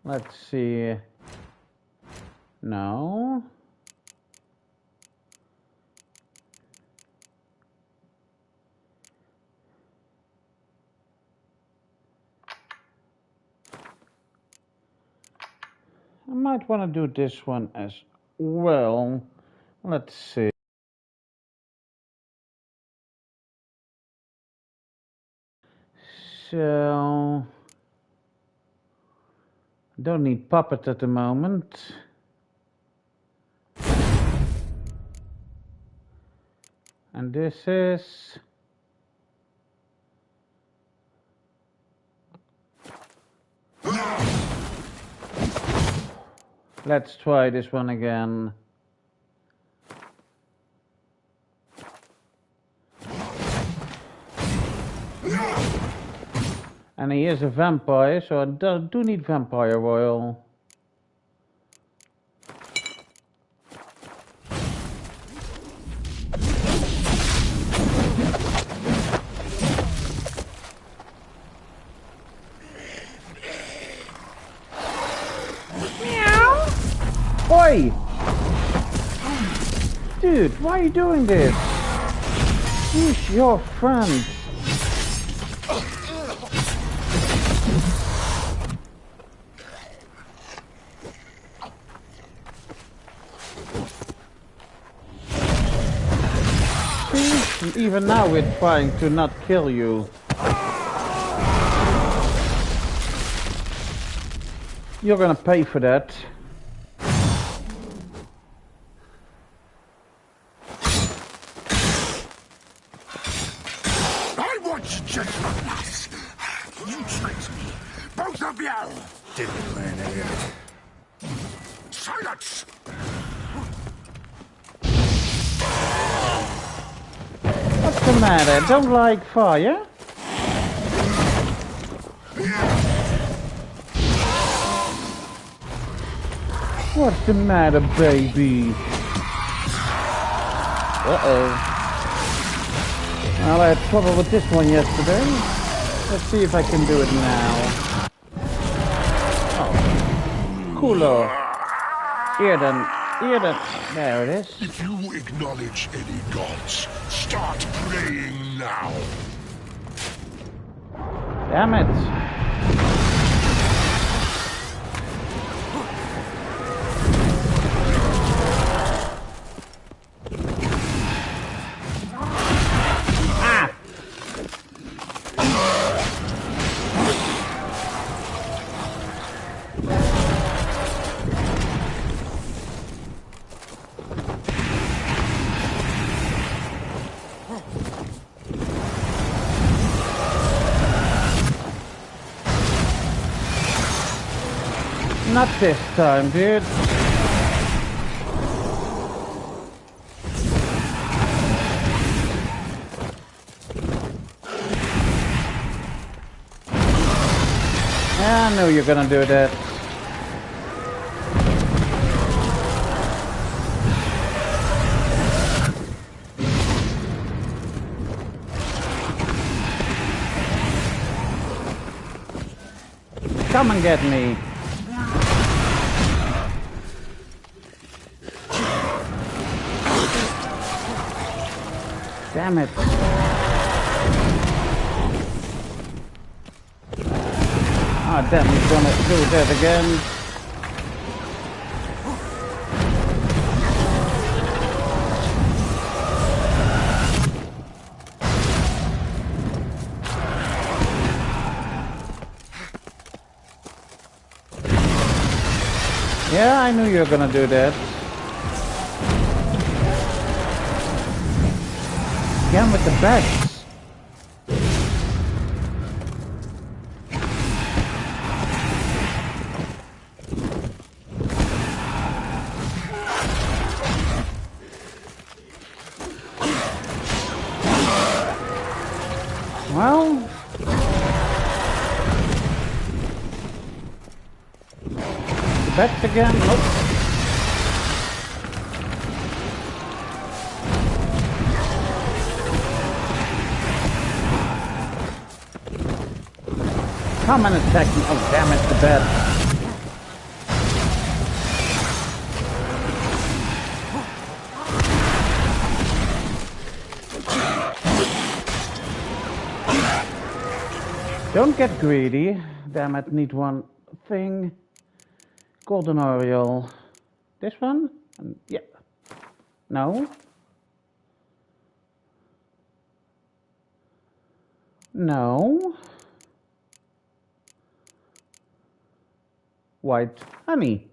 Let's see. No. I might want to do this one as well. Let's see. So, don't need puppet at the moment. And this is... Let's try this one again. And he is a vampire, so I do need vampire oil. Oi! Dude, why are you doing this? He's your friend. See? Even now we're trying to not kill you. You're gonna pay for that. Didn't plan it. Silence! What's the matter? Don't like fire? What's the matter, baby? Uh-oh. Well, I had trouble with this one yesterday. Let's see if I can do it now. Cooler. Eden. There it is. If you acknowledge any gods, start praying now. Damn it. Not this time, dude. I knew you're gonna do that. Come and get me. Damn it. Ah, damn, he's gonna do that again. Yeah, I knew you were gonna do that. Again with the beds. Well, the beds again. Nope. Come and attack me. Oh, damn it, the bed. Don't get greedy. Damn it, need one thing. Golden Oriole. This one? Yeah. No. No. White honey.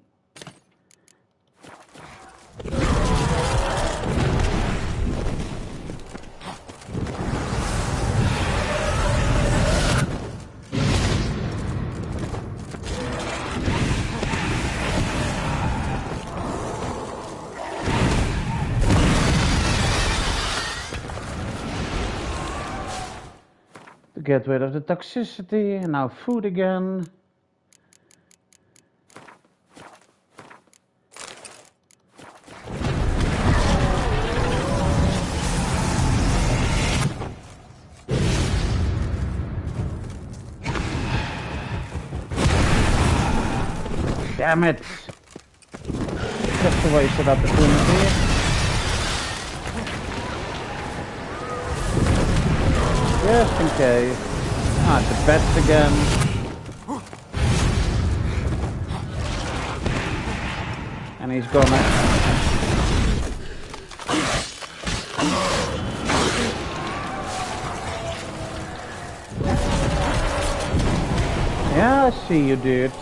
To get rid of the toxicity, and now food again. Damn it! Just a wasted opportunity. Just in case. Ah, the bats again. And he's gonna... Yeah, I see you, dude.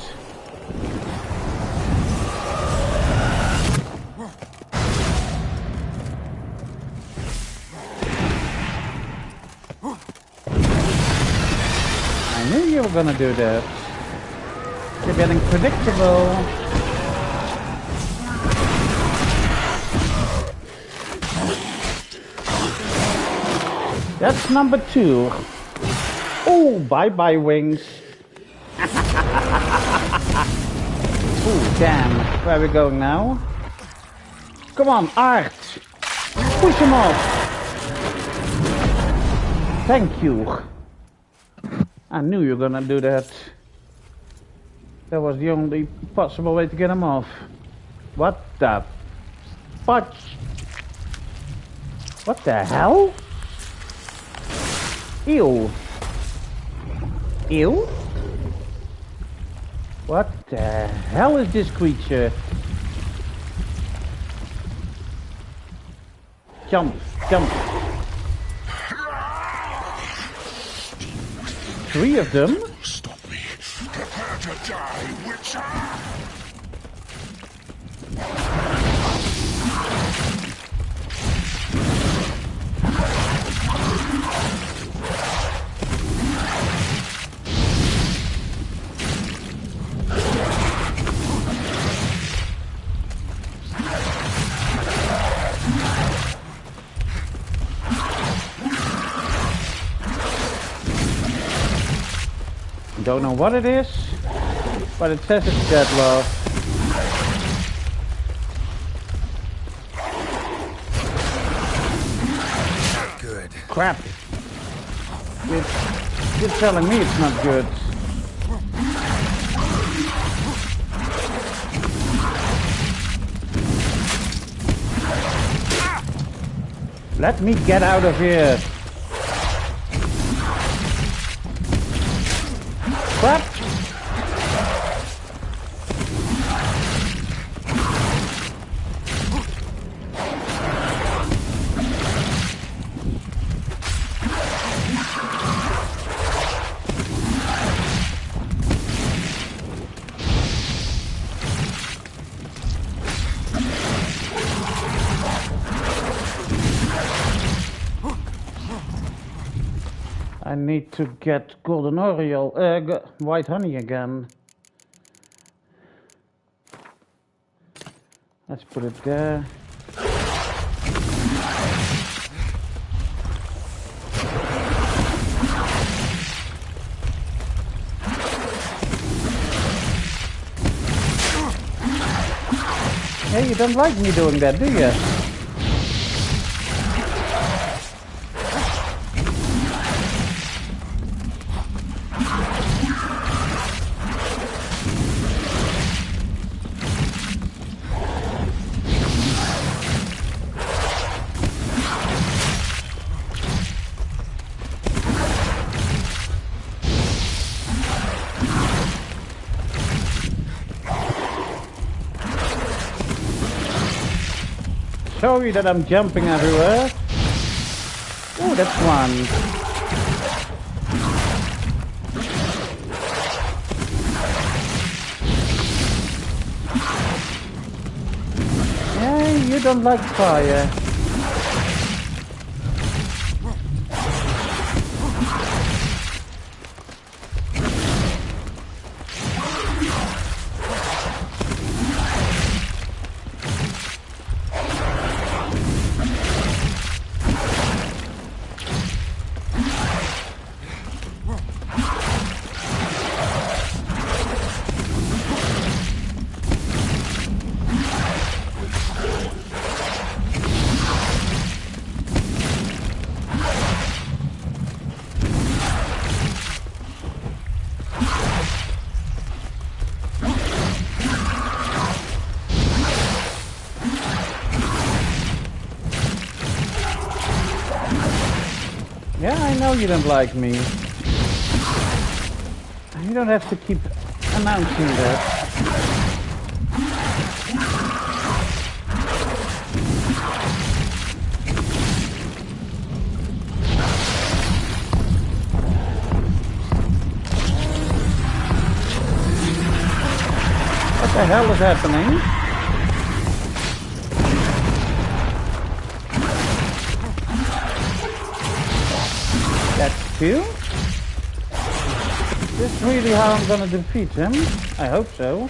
I knew you were gonna do that. You're getting predictable. That's number 2. Oh, bye-bye wings. Oh, damn. Where are we going now? Come on, Art. Push him off. Thank you. I knew you were gonna do that. That was the only possible way to get him off. What the fudge? What the hell? Ew. Ew? What the hell is this creature? Jump, jump. 3 of them? Stop me. Prepare to die, Witcher! Don't know what it is, but it says it's dead love. Not good. Crap. You're telling me it's not good. Let me get out of here. Crap. I need to get golden Oriole, white honey again. Let's put it there. Hey, you don't like me doing that, do you? Sorry that I'm jumping everywhere. Oh, that's one. Yeah, you don't like fire. Yeah, I know you don't like me. You don't have to keep announcing that. What the hell is happening? That's two? Is this really how I'm gonna defeat him? I hope so.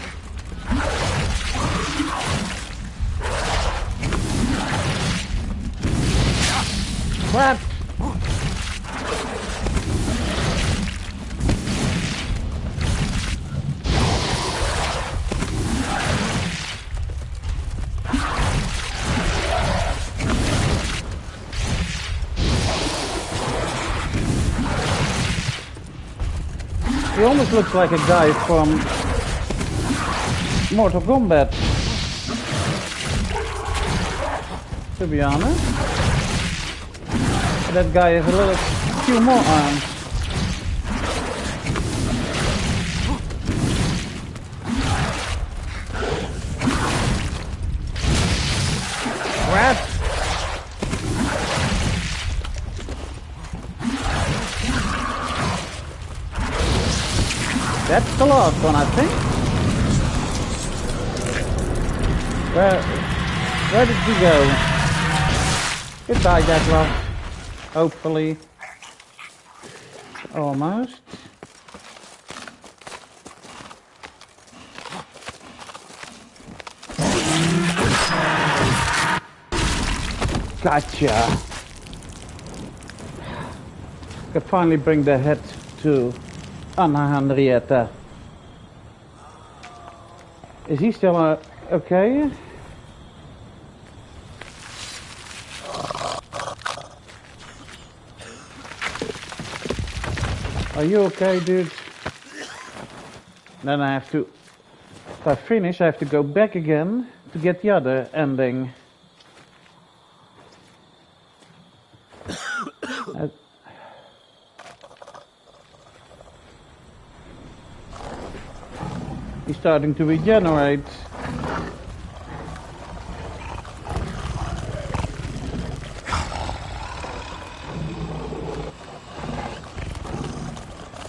Crap! He almost looks like a guy from Mortal Kombat, to be honest. That guy has a few more arms. Crap! That's the last one, I think. Where did we go? Goodbye, Deadlock. Hopefully. Almost. Gotcha. Could finally bring the head to Anna Henrietta. Is he still okay? Are you okay, dude? Then I have to, if I finish, I have to go back again to get the other ending. He's starting to regenerate.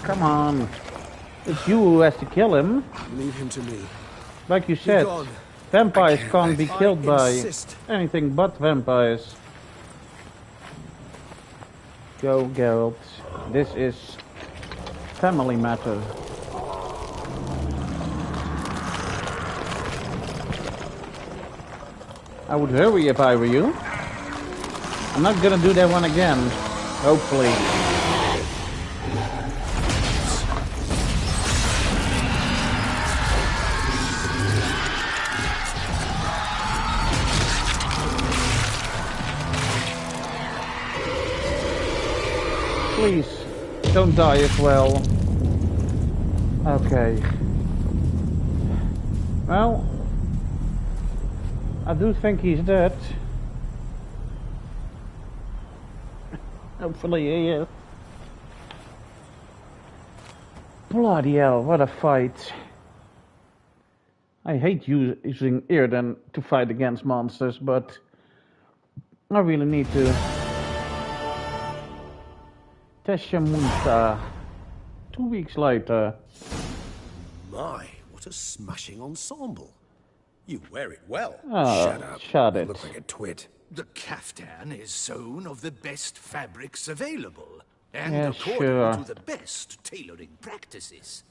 Come on. It's you who has to kill him. Leave him to me. Like you said, vampires can't be killed by anything but vampires. Go, Geralt. This is family matter. I would hurry if I were you. I'm not gonna do that one again. Hopefully. Please, don't die as well. Okay. Well, I do think he's dead. Hopefully he is. Bloody hell, what a fight. I hate using Earden to fight against monsters, but I really need to. Teshamunta. 2 weeks later. My, what a smashing ensemble. You wear it well. Oh, Shut up. shut You it. look like a twit. The caftan is sewn of the best fabrics available, and Yeah, according sure. to the best tailoring practices.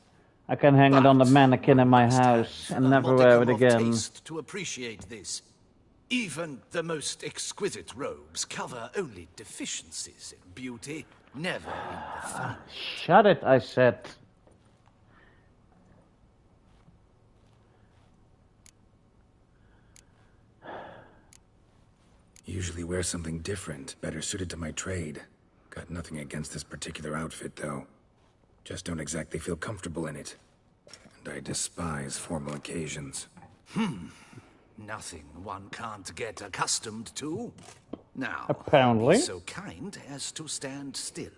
I can hang it on the But mannequin in my one must house have and a never wear it modicum of again. taste to appreciate this. Even the most exquisite robes cover only deficiencies in beauty, never in the fun. Shut it, I said. Usually wear something different, better suited to my trade. Got nothing against this particular outfit, though. Just don't exactly feel comfortable in it. And I despise formal occasions. Nothing one can't get accustomed to. Now, Apparently. be so kind as to stand still.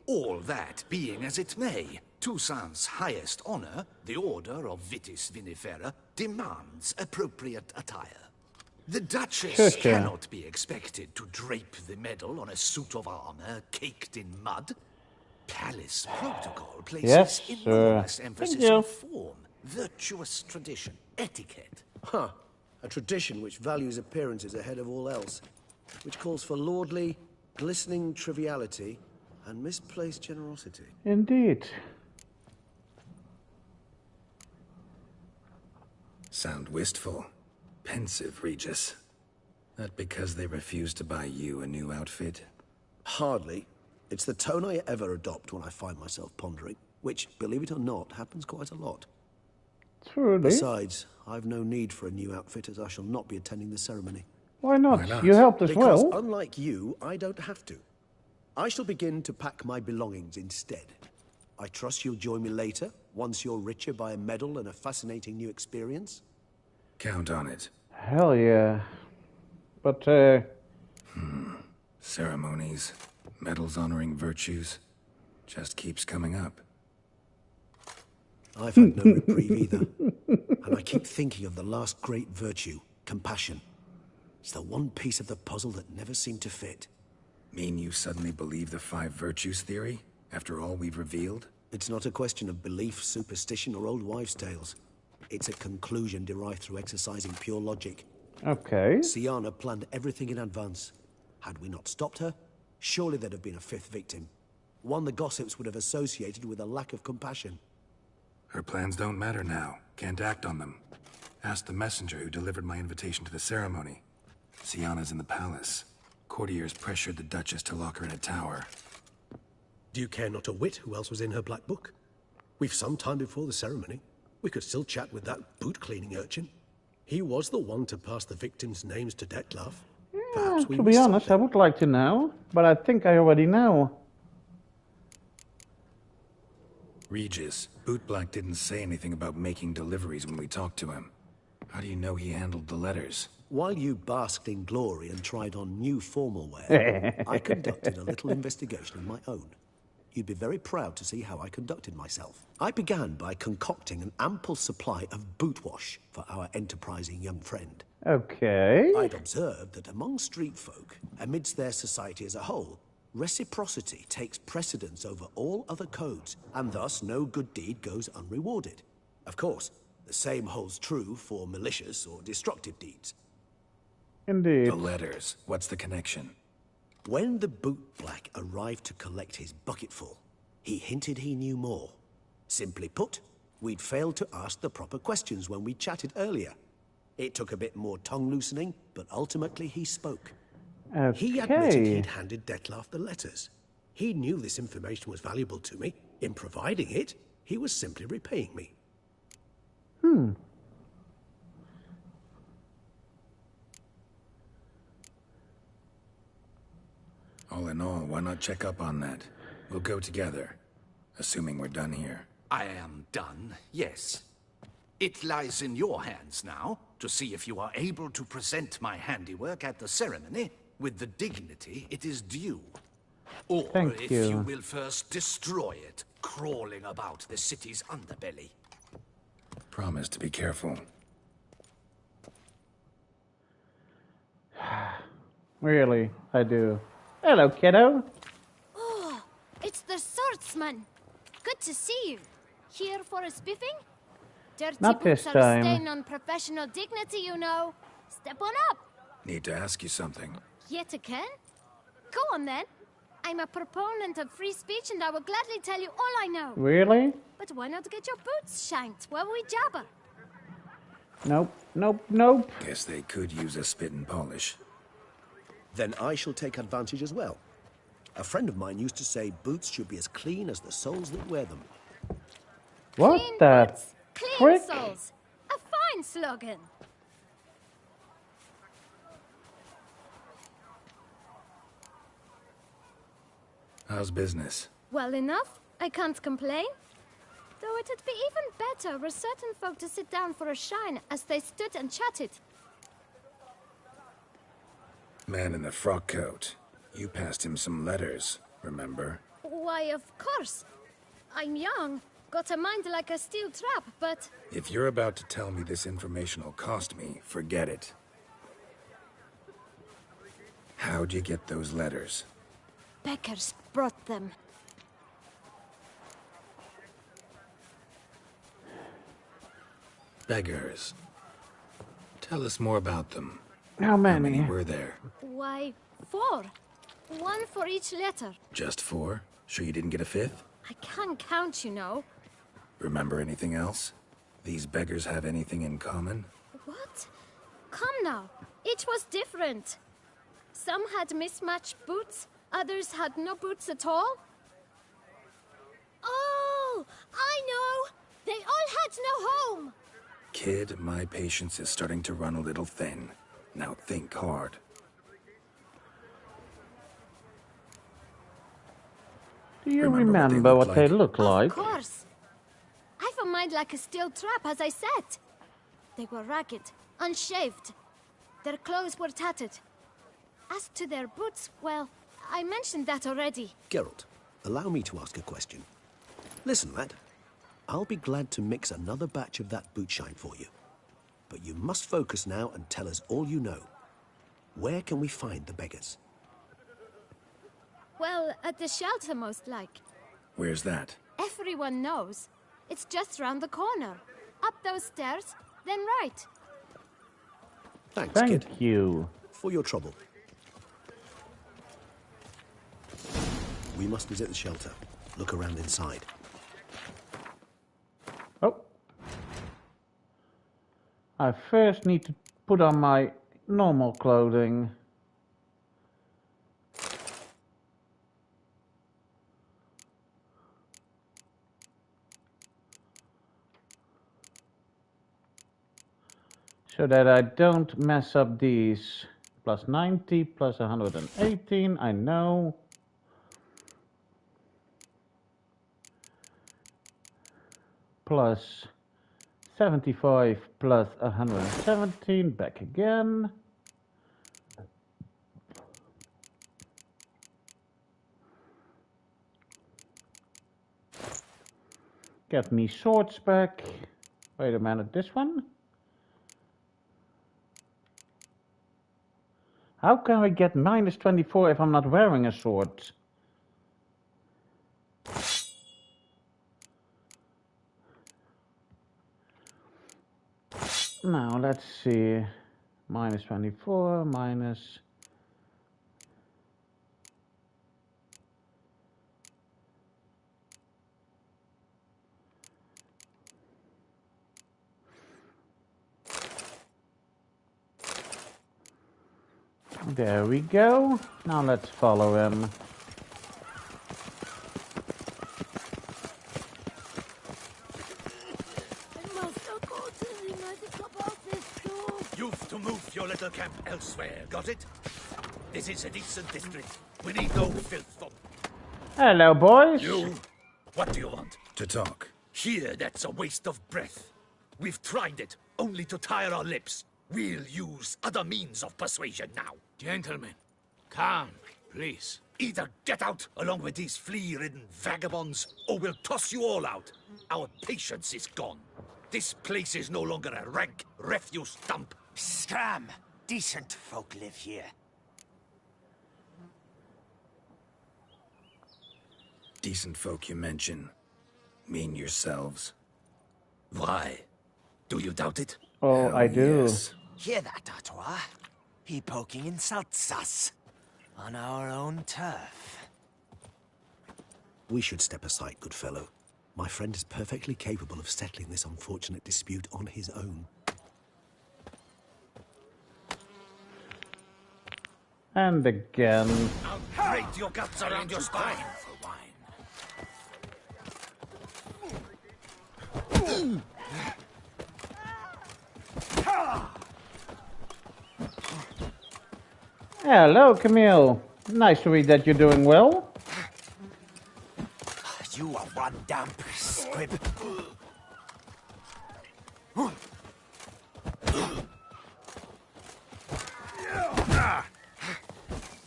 All that being as it may, Toussaint's highest honor, the Order of Vitis Vinifera, demands appropriate attire. The Duchess Sure. cannot be expected to drape the medal on a suit of armor caked in mud. Palace protocol places Yes, enormous sir. emphasis Thank you. on form, virtuous tradition, etiquette. Huh. A tradition which values appearances ahead of all else. Which calls for lordly, glistening triviality and misplaced generosity. Indeed. Sound wistful. Pensive, Regis. That because they refuse to buy you a new outfit? Hardly. It's the tone I ever adopt when I find myself pondering, which, believe it or not, happens quite a lot. Truly. Besides, I've no need for a new outfit as I shall not be attending the ceremony. Why not? Why not? You helped as Because well. unlike you, I don't have to. I shall begin to pack my belongings instead. I trust you'll join me later, once you're richer by a medal and a fascinating new experience. Count on it. Hell yeah. But, Ceremonies, medals honoring virtues, just keeps coming up. I've had no reprieve either. And I keep thinking of the last great virtue, compassion. It's the one piece of the puzzle that never seemed to fit. Mean you suddenly believe the 5 virtues theory, after all we've revealed? It's not a question of belief, superstition, or old wives' tales. It's a conclusion derived through exercising pure logic. okay. Siana planned everything in advance. Had we not stopped her, surely there'd have been a 5th victim. One the gossips would have associated with a lack of compassion. Her plans don't matter now. Can't act on them. Ask the messenger who delivered my invitation to the ceremony. Siana's in the palace. Courtiers pressured the Duchess to lock her in a tower. Do you care not a whit who else was in her black book? We've some time before the ceremony. We could still chat with that boot-cleaning urchin. He was the one to pass the victims' names to Dettlaff. Perhaps we To be missed honest, I something. would like to know, but I think I already know. Regis, Bootblack didn't say anything about making deliveries when we talked to him. How do you know he handled the letters? While you basked in glory and tried on new formal wear, I conducted a little investigation of my own. You'd be very proud to see how I conducted myself. I began by concocting an ample supply of boot wash for our enterprising young friend. Okay. I'd observed that among street folk, amidst their society as a whole, reciprocity takes precedence over all other codes, and thus no good deed goes unrewarded. Of course, the same holds true for malicious or destructive deeds. Indeed. The letters. What's the connection? When the bootblack arrived to collect his bucketful, he hinted he knew more. Simply put, we'd failed to ask the proper questions when we chatted earlier. It took a bit more tongue-loosening, but ultimately he spoke. He admitted he'd handed Dettlaff the letters. He knew this information was valuable to me. In providing it, he was simply repaying me. All in all, why not check up on that? We'll go together, assuming we're done here. I am done, yes. It lies in your hands now to see if you are able to present my handiwork at the ceremony with the dignity it is due. Or Thank if you. you will first destroy it, crawling about the city's underbelly. Promise to be careful. Really, I do. Hello, kiddo. Oh, it's the swordsman. Good to see you. Here for a spiffing? Dirty Not boots this are a time. stain on professional dignity, you know. Step on up. Need to ask you something. Yet again? Go on then. I'm a proponent of free speech and I will gladly tell you all I know. Really? But why not get your boots shanked while we jabber? Nope, nope, nope. Guess they could use a spit and polish. Then I shall take advantage as well. A friend of mine used to say boots should be as clean as the soles that wear them. What Clean the boots, clean frick? souls. A fine slogan. How's business? Well enough. I can't complain. Though it'd be even better were certain folk to sit down for a shine as they stood and chatted. Man in the frock coat. You passed him some letters, remember? Why, of course. I'm young, got a mind like a steel trap, but... If you're about to tell me this information will cost me, forget it. How'd you get those letters? Beggars brought them. Beggars. Tell us more about them. How How many? many were there? Why, 4. 1 for each letter. Just 4? Sure you didn't get a 5th? I can't count, you know. Remember anything else? These beggars have anything in common? What? Come now. Each was different. Some had mismatched boots, others had no boots at all. Oh, I know! They all had no home! Kid, my patience is starting to run a little thin. Now think hard. Do you Remember what they remember look what they like? look like? Of course. I've a mind like a steel trap, as I said. They were ragged, unshaved. Their clothes were tattered. As to their boots, well, I mentioned that already. Geralt, allow me to ask a question. Listen, lad. I'll be glad to mix another batch of that boot shine for you. But you must focus now and tell us all you know. Where can we find the beggars? Well, at the shelter, most like. Where's that? Everyone knows. It's just round the corner. Up those stairs, then right. Thanks, Thank kid, you. for your trouble. We must visit the shelter. Look around inside. Oh. I first need to put on my normal clothing. So that I don't mess up these. Plus 90, plus 118, I know. Plus 75, plus 117, back again. Get me swords back. Wait a minute, this one? How can I get minus 24 if I'm not wearing a sword? Now, let's see. Minus 24, minus... There we go. Now let's follow him. You've to move your little camp elsewhere, got it? This is a decent district. We need no filth from... Hello, boys. You? What do you want? To talk. Here, that's a waste of breath. We've tried it, only to tire our lips. We'll use other means of persuasion now. Gentlemen, calm, please. Either get out along with these flea-ridden vagabonds, or we'll toss you all out. Our patience is gone. This place is no longer a rank refuse dump. Scram! Decent folk live here. decent folk you mention mean yourselves? Why? Do you doubt it? Oh, Hell I do. yes. Hear that, Artois? He poking insults us. On our own turf. We should step aside, good fellow. My friend is perfectly capable of settling this unfortunate dispute on his own. And again. I'll break your guts around your spine. For wine. Hello, Camille. Nice to read that you're doing well. You are one damp squib.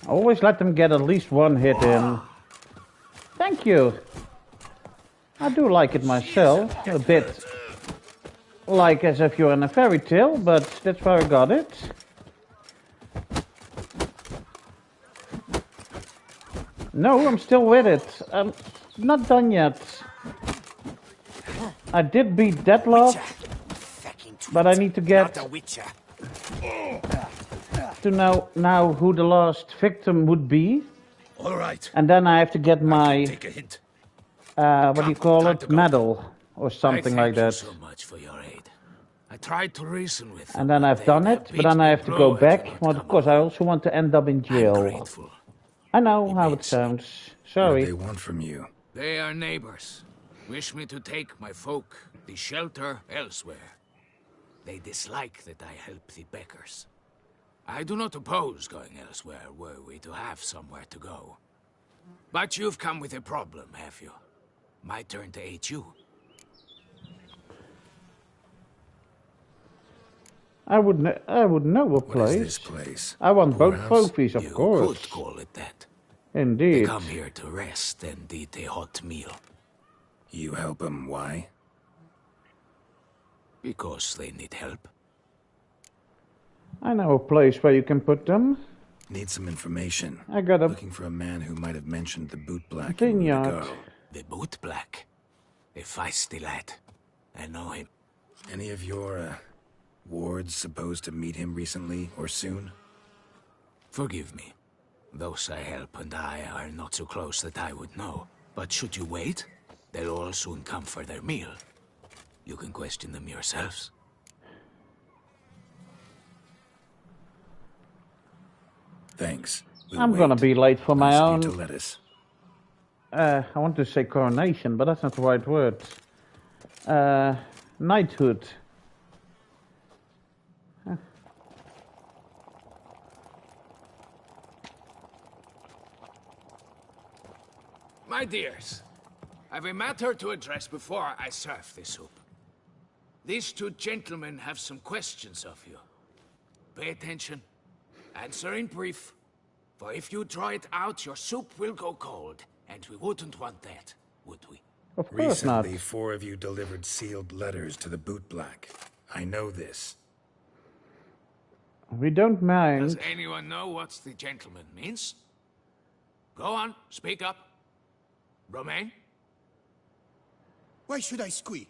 Always let them get at least one hit in. Thank you. I do like it myself. A bit like as if you're in a fairy tale, but that's where I got it. No, I'm still with it. I'm not done yet. I did beat Deadlock, but I need to get Not a witcher. to know now who the last victim would be. All right. And then I have to get my, Take a hint. what do you call Time it, to go. medal or something like Thank that. you so much for your aid. I tried to reason with them. And then I've They'd done have it, beat but then me I have to blow go had you back. not Well, come of course, I along. also want to end up in I'm jail. grateful. I know how it Immensely. sounds. What do Sorry. they want from you? They are neighbors. Wish me to take my folk, the shelter, elsewhere. They dislike that I help the Beckers. I do not oppose going elsewhere were we to have somewhere to go. But you've come with a problem, have you? My turn to aid you. I would know a What is this place. place? I want both Poorhouse? trophies, of You course. could call it that. They Indeed. come here to rest and eat a hot meal. You help them, why? Because they need help. I know a place where you can put them. Need some information. I got a Looking for a man who might have mentioned the boot black and where to vineyard. go. The boot black. A feisty lad. I know him. Any of your, wards supposed to meet him recently or soon? Forgive me. Those I help and I are not so close that I would know. But should you wait, they'll all soon come for their meal. You can question them yourselves. Thanks. We'll I'm gonna wait. be late for my Nice of you own. to let us. I want to say coronation, but that's not the right word. Knighthood. My dears, I've a matter to address before I serve the soup. These two gentlemen have some questions of you. Pay attention. Answer in brief. For if you draw it out, your soup will go cold. And we wouldn't want that, would we? Of course not. Recently, 4 of you delivered sealed letters to the boot black. I know this. We don't Does mind. anyone know what the gentleman means? Go on, speak up. Romain? Why should I squeak?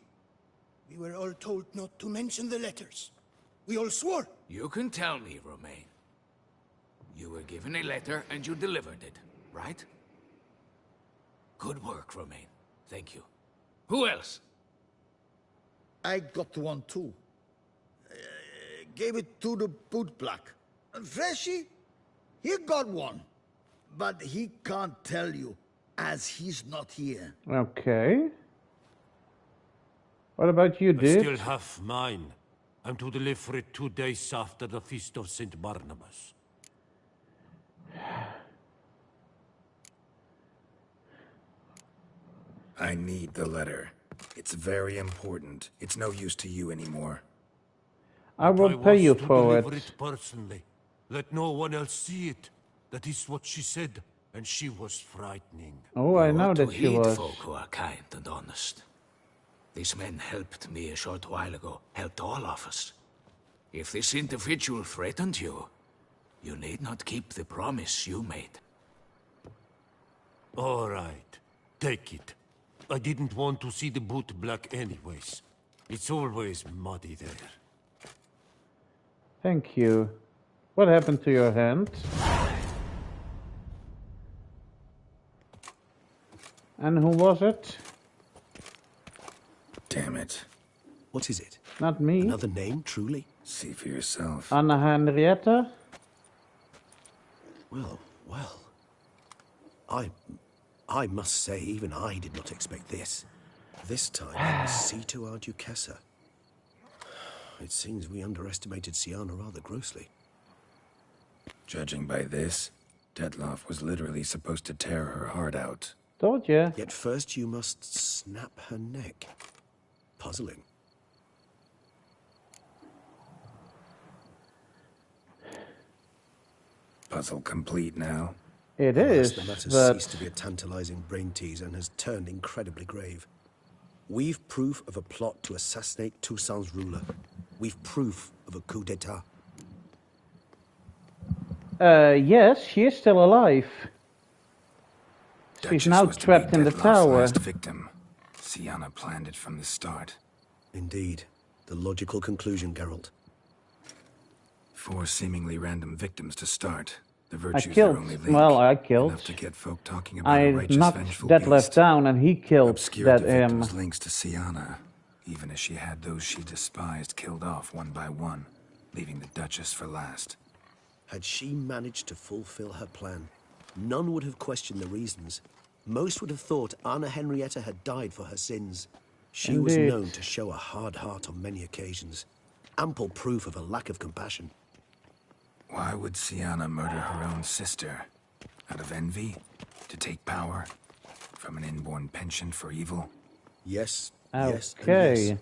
We were all told not to mention the letters. We all swore. You can tell me, Romain. You were given a letter and you delivered it, right? Good work, Romain. Thank you. Who else? I got one too. Gave it to the boot black. And Freshy, he got one. But he can't tell you, as he's not here. Okay. What about you, I still dude? have mine. I'm to deliver it 2 days after the Feast of St. Barnabas. I need the letter. It's very important. It's no use to you anymore. I will pay you was to for deliver it. it personally. Let no one else see it. That is what she said, and she was frightening. Oh, I You know ought to that she heed was. folk who are kind and honest. These men helped me a short while ago, helped all of us. If this individual threatened you, you need not keep the promise you made. All right. Take it. I didn't want to see the boot black anyways. It's always muddy there. Thank you. What happened to your hand? And who was it? Damn it. What is it? Not me. Another name, truly? See for yourself. Anna Henrietta? Well, well. I must say, even I did not expect this. This time, I must see to our Duchessa. It seems we underestimated Syanna rather grossly. Judging by this, Detloff was literally supposed to tear her heart out. Told ya. Yet first you must snap her neck. Puzzling. Puzzle complete now. It Alas, is, the matter but ceased to be a tantalizing brain tease and has turned incredibly grave. We've proof of a plot to assassinate Toussaint's ruler. We've proof of a coup d'etat. yes, she is still alive. She's Duchess now was to be trapped in the Detloff's tower. last victim. Syanna planned it from the start. Indeed. The logical conclusion, Geralt. 4 seemingly random victims to start. The I virtues killed. are only link. Well, I killed. Enough to get folk talking about a I righteous, knocked vengeful Detlef beast. down, and he killed Obscured the that victim's links to Syanna, even as she had those she despised killed off one by one, leaving the Duchess for last. Had she managed to fulfill her plan, none would have questioned the reasons. Most would have thought Anna Henrietta had died for her sins. She was Indeed. known to show a hard heart on many occasions. Ample proof of a lack of compassion. Why would Syanna murder her own sister? Out of envy? To take power? From an inborn penchant for evil? Yes, Okay. yes, and yes.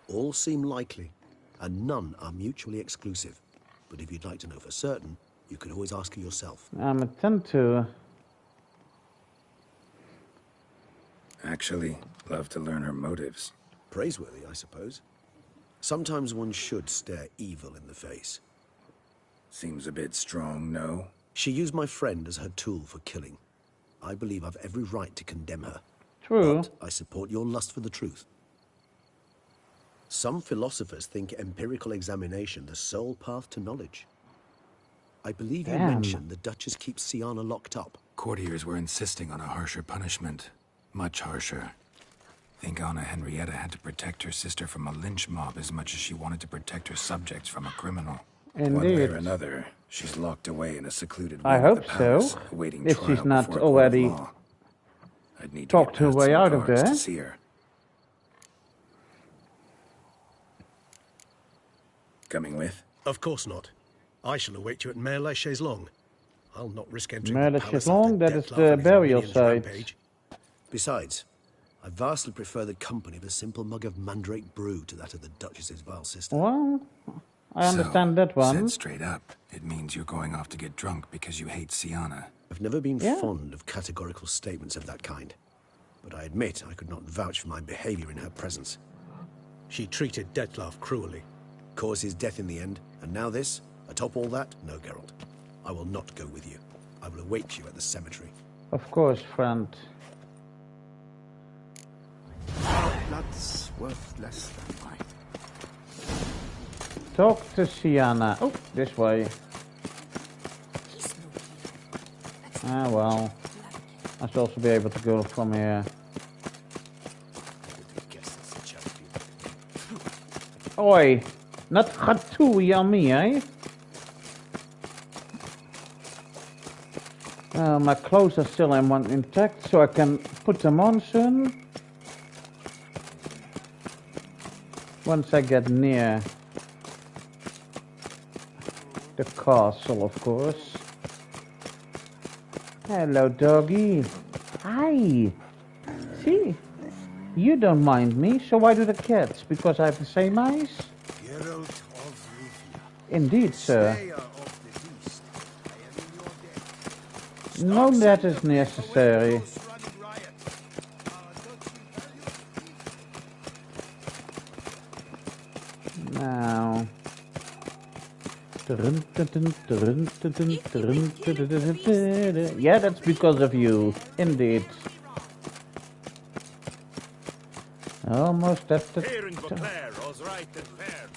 All seem likely, and none are mutually exclusive. But if you'd like to know for certain, you can always ask her yourself. I'm attempt to. Actually, love to learn her motives. Praiseworthy, I suppose. Sometimes one should stare evil in the face. Seems a bit strong, no? She used my friend as her tool for killing. I believe I've every right to condemn her. True. But I support your lust for the truth. Some philosophers think empirical examination the sole path to knowledge. I believe you Damn. mentioned the Duchess keeps Syanna locked up. Courtiers were insisting on a harsher punishment. Much harsher. Think Anna Henrietta had to protect her sister from a lynch mob as much as she wanted to protect her subjects from a criminal. One way Indeed. or another, she's locked away in a secluded I wing of hope the palace, so. awaiting If trial she's not before a court of already law. I'd need to talked get her past way some out of guards there. to see her. Coming with? Of course not. I shall await you at Mare la Chaise-Longue. I'll not risk entering Mare the la palace Chaise-Longue, after that is Detloff the and his burial minions' site. rampage. Besides, I vastly prefer the company of a simple mug of mandrake brew to that of the Duchess's vile sister. Well, I understand that one. Said straight up, it means you're going off to get drunk because you hate Syanna. I've never been Yeah. fond of categorical statements of that kind, but I admit I could not vouch for my behavior in her presence. She treated Detloff cruelly, caused his death in the end, and now this? Atop all that? No, Geralt. I will not go with you. I will await you at the cemetery. Of course, friend. Blood's worth less than mine. Talk to Syanna. Oh, this way. Ah, well. I should also be able to go from here. Oi! Not Gatui on me, eh? My clothes are still intact, so I can put them on soon. Once I get near the castle, of course. Hello, doggy. Hi. See? You don't mind me, so why do the cats? Because I have the same eyes? Geralt of Rivia, Indeed, sir. Slayer of the Beast, I am in your debt. No, that is necessary. Those running riot. Don't you Now. Yeah, that's because of you. Indeed. Almost at the Here in Beauclair, all's right and fair.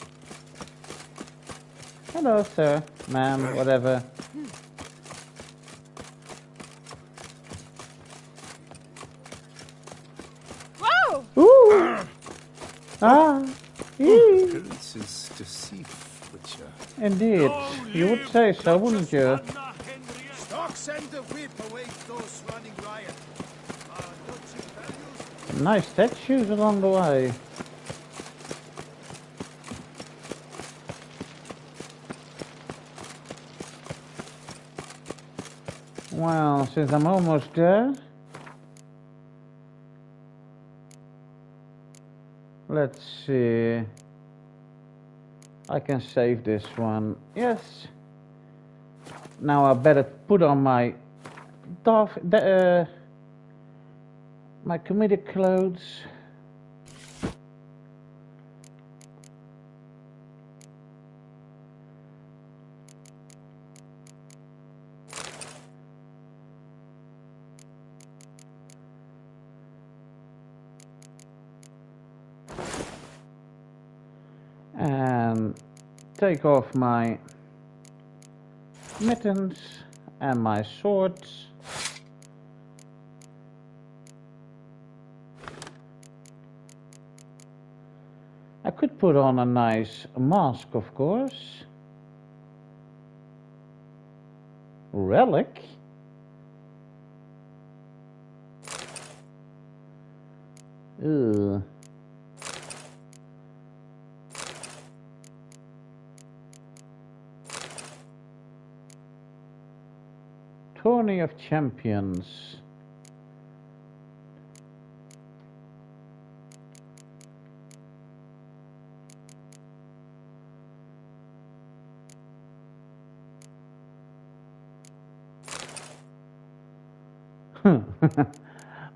Hello, sir, ma'am, whatever. Whoa! Ooh! Ah! Eee. Appearances deceive, Witcher. Indeed. You would say so, wouldn't you? Stock send the whip away those running riot. Nice statues along the way. Well, since I'm almost there, let's see. I can save this one. Yes. Now I better put on my my comedic clothes. And take off my mittens and my swords. I could put on a nice mask, of course. Relic? Ugh. Tourney of Champions.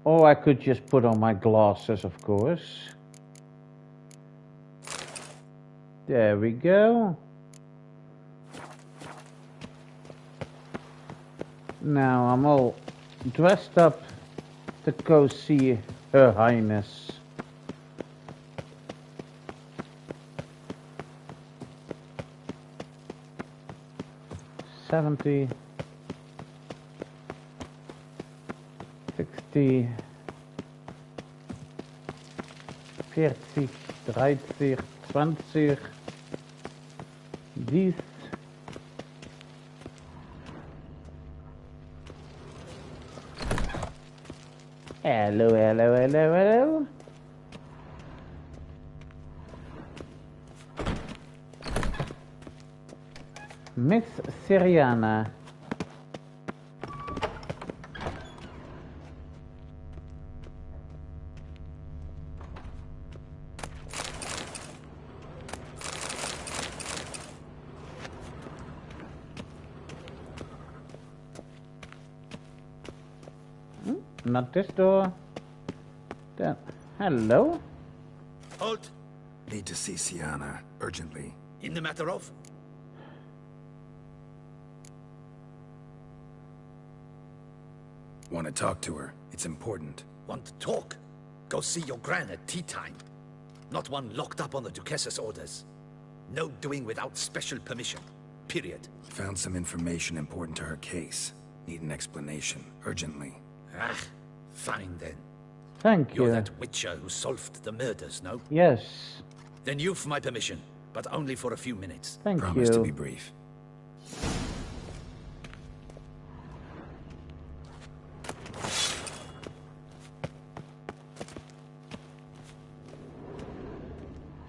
Or I could just put on my glasses, of course. There we go. Now I'm all dressed up to go see Her Highness. $70, $60, $40, $30, $20, $10. Hello, hello, hello, hello. Miss Syriana. Not this door. Then, hello? Halt! Need to see Sienna, urgently. In the matter of? Want to talk to her. It's important. Want to talk? Go see your gran at tea time. Not one locked up on the Duchess's orders. No doing without special permission. Period. Found some information important to her case. Need an explanation, urgently. Ah, fine then. Thank you. You're that witcher who solved the murders, no? Yes. Then you've my permission, but only for a few minutes. Thank Promise you. to be brief.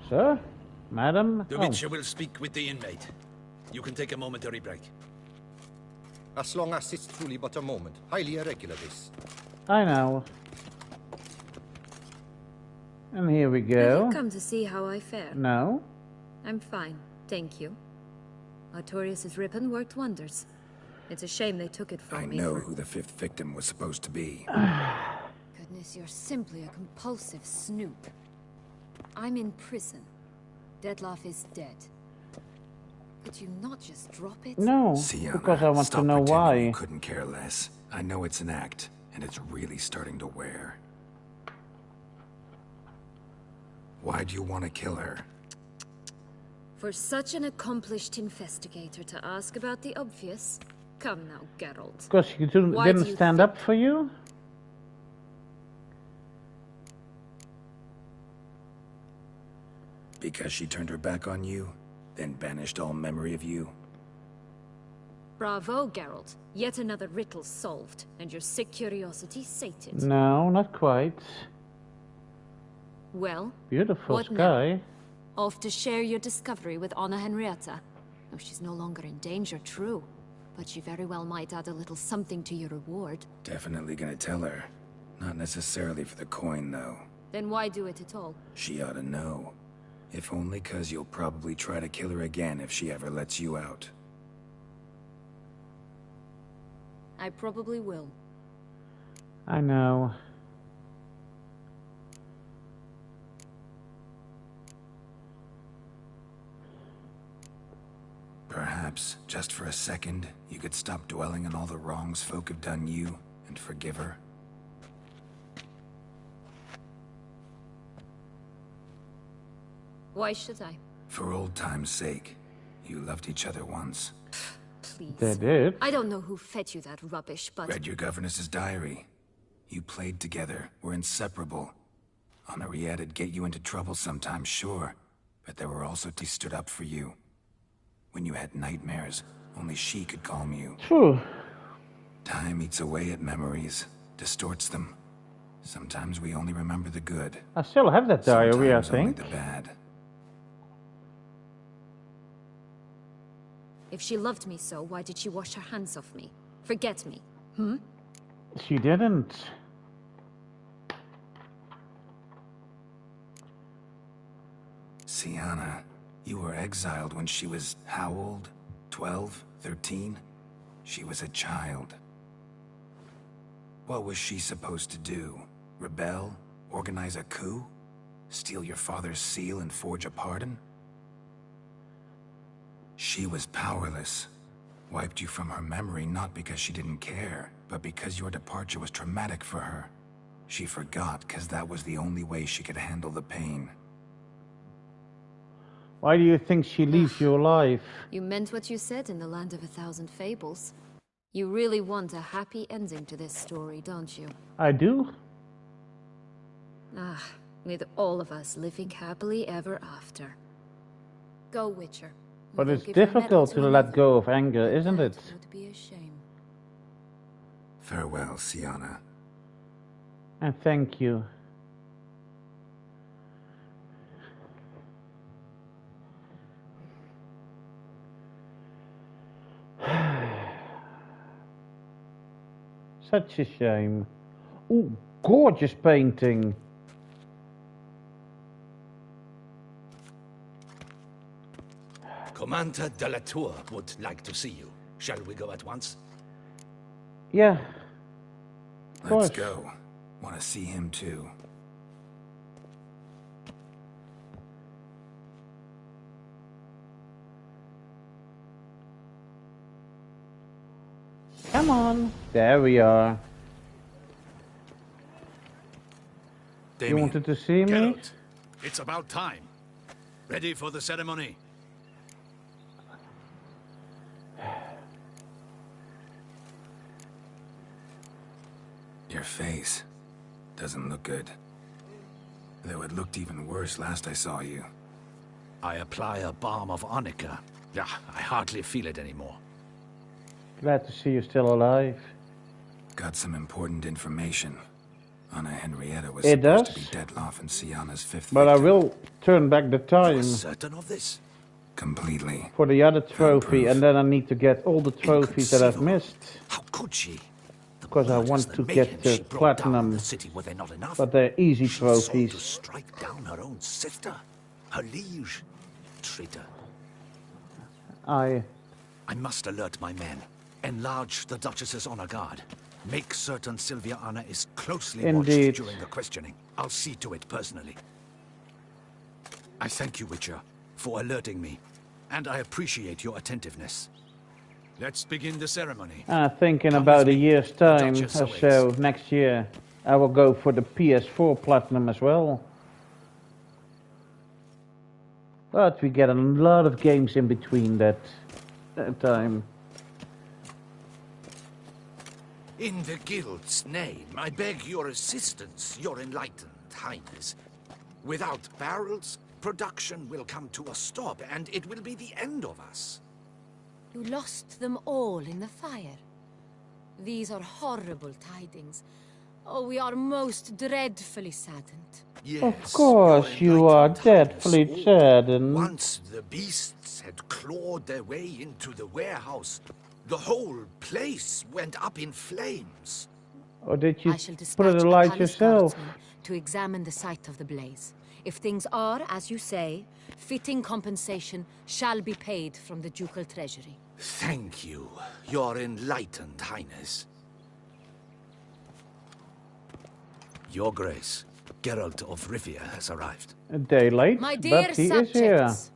Sir? Madam? The witcher will speak with the inmate. You can take a momentary break. As long as it's truly but a moment. Highly irregular, this. I know. And here we go. Have you come to see how I fare? No. I'm fine, thank you. Artorius' ribbon worked wonders. It's a shame they took it from me. I know who the fifth victim was supposed to be. Goodness, you're simply a compulsive snoop. I'm in prison. Dettlaff is dead. Could you not just drop it? No, Sienna, because I want stop to know pretending why. You couldn't care less. I know it's an act, and it's really starting to wear. Why do you want to kill her? For such an accomplished investigator to ask about the obvious? Come now, Geralt. Because she didn't stand up for you? Because she turned her back on you, then banished all memory of you? Bravo, Geralt. Yet another riddle solved, and your sick curiosity sated. No, not quite. Well, beautiful what sky. Now? Off to share your discovery with Anna Henrietta. Oh, she's no longer in danger, true. But she very well might add a little something to your reward. Definitely gonna tell her. Not necessarily for the coin, though. Then why do it at all? She ought to know. If only 'cause you'll probably try to kill her again if she ever lets you out. I probably will. I know. Perhaps, just for a second, you could stop dwelling on all the wrongs folk have done you, and forgive her. Why should I? For old time's sake. You loved each other once. Please. They did. I don't know who fed you that rubbish, but... Read your governess's diary. You played together, were inseparable. Henriette'd get you into trouble sometimes, sure. But there were also who stood up for you. When you had nightmares, only she could calm you. True. Time eats away at memories, distorts them. Sometimes we only remember the good. I still have that diary, I Sometimes think. only the bad. If she loved me so, why did she wash her hands off me? Forget me, hmm? She didn't. Syanna, you were exiled when she was how old? 12? 13? She was a child. What was she supposed to do? Rebel? Organize a coup? Steal your father's seal and forge a pardon? She was powerless. Wiped you from her memory not because she didn't care, but because your departure was traumatic for her. She forgot because that was the only way she could handle the pain. Why do you think she leaves your life? You meant what you said in the Land of a Thousand Fables. You really want a happy ending to this story, don't you? I do. Ah, with all of us living happily ever after. Go, Witcher. But We'll it's give your difficult medal to let go of anger, isn't it? That would be a shame. Farewell, Syanna. And thank you. Such a shame. Ooh, gorgeous painting. Commander de la Tour would like to see you. Shall we go at once? Yeah. Let's go. Want to see him too. Come on. There we are. Damien. You wanted to see me? Geralt, it's about time. Ready for the ceremony? Your face doesn't look good. Though it looked even worse last I saw you. I apply a balm of Arnica. Yeah, I hardly feel it anymore. Glad to see you still alive. Got some important information. Anna Henrietta was It supposed does? to be Detloff and Syanna's fifth But I victim. will turn back the time Certain of this? Completely. for the other trophy, and then I need to get all the trophies that I've missed. How could she? Because I want to get the platinum, The city were there not enough? but they're easy She sought to trophies. strike down her own sister, her liege. Traitor. I must alert my men. Enlarge the Duchess's honor guard. Make certain Sylvia Anna is closely Indeed. watched during the questioning. I'll see to it personally. I thank you, Witcher, for alerting me, and I appreciate your attentiveness. Let's begin the ceremony. I think in Come about with a me. year's The time Duchess or awaits. so, next year, I will go for the PS4 platinum as well. But we get a lot of games in between that time. In the Guild's name, I beg your assistance, your enlightened highness. Without barrels, production will come to a stop, and it will be the end of us. You lost them all in the fire. These are horrible tidings. Oh, we are most dreadfully saddened. Yes, of course, you are dreadfully saddened. Once the beasts had clawed their way into the warehouse, the whole place went up in flames. Or did you I shall put it dispatch alight a yourself? guardsman to examine the site of the blaze. If things are, as you say, fitting compensation shall be paid from the ducal treasury. Thank you, your enlightened highness. Your Grace, Geralt of Rivia has arrived. A day late, My dear but he is here. subjects,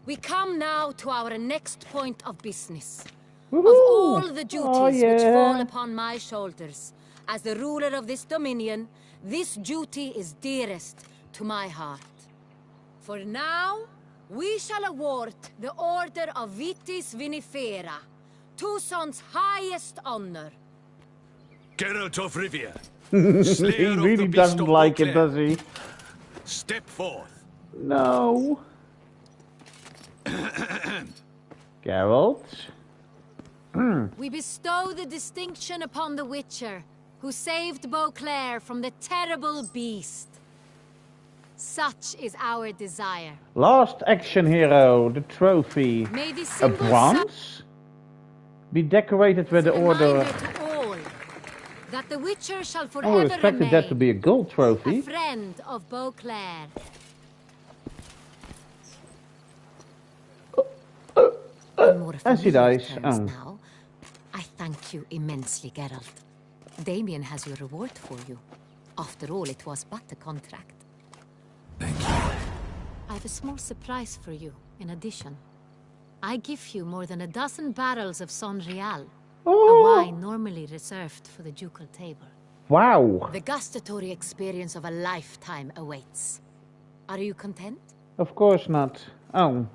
we come now to our next point of business. Of all the duties which yeah. fall upon my shoulders, as the ruler of this dominion, this duty is dearest to my heart. For now, we shall award the Order of Vitis Vinifera, Toussaint's highest honor. Geralt of Rivia, He really doesn't like it, does he? step forth. No. Geralt? We bestow the distinction upon the Witcher, who saved Beauclair from the terrible beast. Such is our desire. Last action hero, the trophy. May the A symbol bronze? Be decorated with the order. reminder to all that the Witcher shall I forever would expected remain that to be a gold trophy. a friend of Beauclair. As he dies. Terms now. I thank you immensely, Geralt. Damien has your reward for you. After all, it was but a contract. Thank you. I have a small surprise for you, in addition. I give you more than 12 barrels of Son Real, a wine normally reserved for the ducal table. Wow. The gustatory experience of a lifetime awaits. Are you content? Of course not. Oh.